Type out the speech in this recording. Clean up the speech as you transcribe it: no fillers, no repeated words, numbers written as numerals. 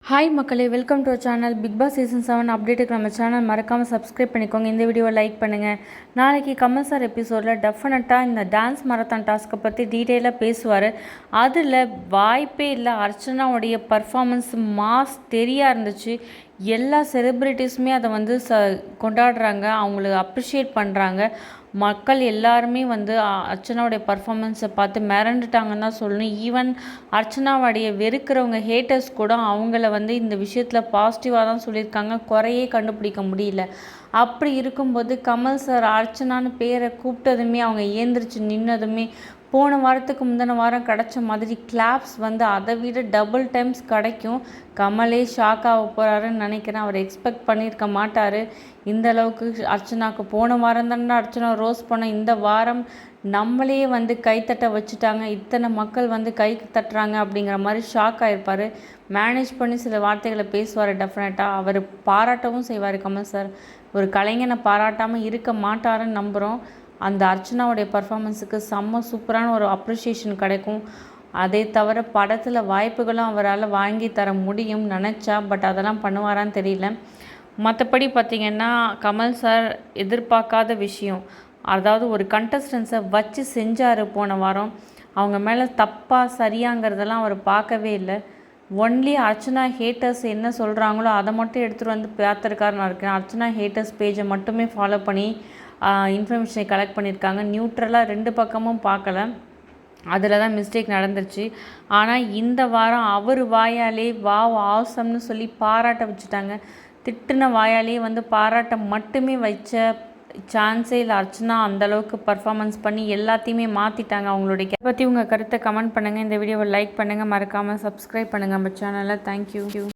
Hi மக்களே, welcome to channel. Big boss season 7 அப்டேட்டுக்கு நம்ம சேனல் மறக்காமல் சப்ஸ்கிரைப் பண்ணிக்கோங்க. இந்த வீடியோவை லைக் பண்ணுங்கள். நாளைக்கு கமல் சார் எபிசோடில் டெஃபினட்டாக இந்த டான்ஸ் மரத்தான் டாஸ்க்கை பற்றி டீட்டெயிலாக பேசுவார். அதில் வாய்ப்பே இல்லை, அர்ச்சனாவுடைய பர்ஃபார்மன்ஸ் மாஸ் தெரியாக இருந்துச்சு. எல்லா செலிப்ரிட்டிஸுமே அதை வந்து கொண்டாடுறாங்க, அவங்களுக்கு அப்ரிஷியேட் பண்ணுறாங்க. மக்கள் எல்லாருமே வந்து அர்ச்சனாவுடைய பர்ஃபார்மன்ஸை பார்த்து மிரண்டுட்டாங்கன்னு தான் சொல்லணும். ஈவன் அர்ச்சனாவுடைய வெறுக்கிறவங்க ஹேட்டர்ஸ் கூட அவங்கள வந்து இந்த விஷயத்தில் பாசிட்டிவாக தான் சொல்லியிருக்காங்க, குறையே கண்டுபிடிக்க முடியல. அப்படி இருக்கும்போது கமல் சார் அர்ச்சனான்னு பேரை கூப்பிட்டதுமே அவங்க ஏந்திரிச்சு நின்னதுமே போன வாரத்துக்கு முந்தின வாரம் கிடச்ச மாதிரி கிளாப்ஸ் வந்து அதை விட டபுள் டைம்ஸ் கிடைக்கும். கமலே ஷாக் ஆக போகிறாருன்னு நினைக்கிறேன். அவர் எக்ஸ்பெக்ட் பண்ணியிருக்க மாட்டார் இந்த அளவுக்கு. அர்ச்சனாவுக்கு போன வாரம் தானே அர்ச்சனா ரோஸ் பண்ண, இந்த வாரம் நம்மளே வந்து கைத்தட்ட வச்சுட்டாங்க, இத்தனை மக்கள் வந்து கை தட்டுறாங்க அப்படிங்கிற மாதிரி ஷாக் ஆகிருப்பார். மேனேஜ் பண்ணி சில வார்த்தைகளை பேசுவார். டெஃபினட்டாக அவர் பாராட்டவும் செய்வார். கமல் சார் ஒரு கலைஞனை பாராட்டாமல் இருக்க மாட்டாருன்னு நம்புகிறோம். அந்த அர்ச்சனாவுடைய பர்ஃபார்மன்ஸுக்கு செம்ம சூப்பரான ஒரு அப்ரிஷியேஷன் கிடைக்கும். அதை தவிர படத்தில் வாய்ப்புகளும் அவரால் வாங்கி தர முடியும் நினச்சா, பட் அதெல்லாம் பண்ணுவாரான்னு தெரியல. மற்றபடி பார்த்திங்கன்னா கமல் சார் எதிர்பார்க்காத விஷயம், அதாவது ஒரு கண்டஸ்டன்ஸை வச்சு செஞ்சார் போன வாரம். அவங்க மேலே தப்பாக சரியாங்கிறதெல்லாம் அவர் பார்க்கவே இல்லை. ஒன்லி அர்ச்சனா ஹேட்டர்ஸ் என்ன சொல்கிறாங்களோ அதை மட்டும் எடுத்துகிட்டு வந்து பார்த்துருக்காருன்னு இருக்கேன். அர்ச்சனா ஹேட்டர்ஸ் பேஜை மட்டுமே ஃபாலோ பண்ணி இன்ஃபர்மேஷனை கலெக்ட் பண்ணியிருக்காங்க. நியூட்ரலாக ரெண்டு பக்கமும் பார்க்கல, அதில் தான் மிஸ்டேக் நடந்துருச்சு. ஆனால் இந்த வாரம் அவர் வாயாலே வாவ் ஆசம்னு சொல்லி பாராட்ட வச்சுட்டாங்க. திட்டின வாயாலே வந்து பாராட்ட மட்டுமே வச்ச சான்ஸே இல்லை. அர்ச்சனா அந்தளவுக்கு பர்ஃபார்மன்ஸ் பண்ணி எல்லாத்தையுமே மாற்றிட்டாங்க. அவங்களுடைய பற்றி உங்கள் கருத்தை கமெண்ட் பண்ணுங்கள். இந்த வீடியோவை லைக் பண்ணுங்கள், மறக்காமல் சப்ஸ்கிரைப் பண்ணுங்கள் நம்ம சேனலை. தேங்க்யூ.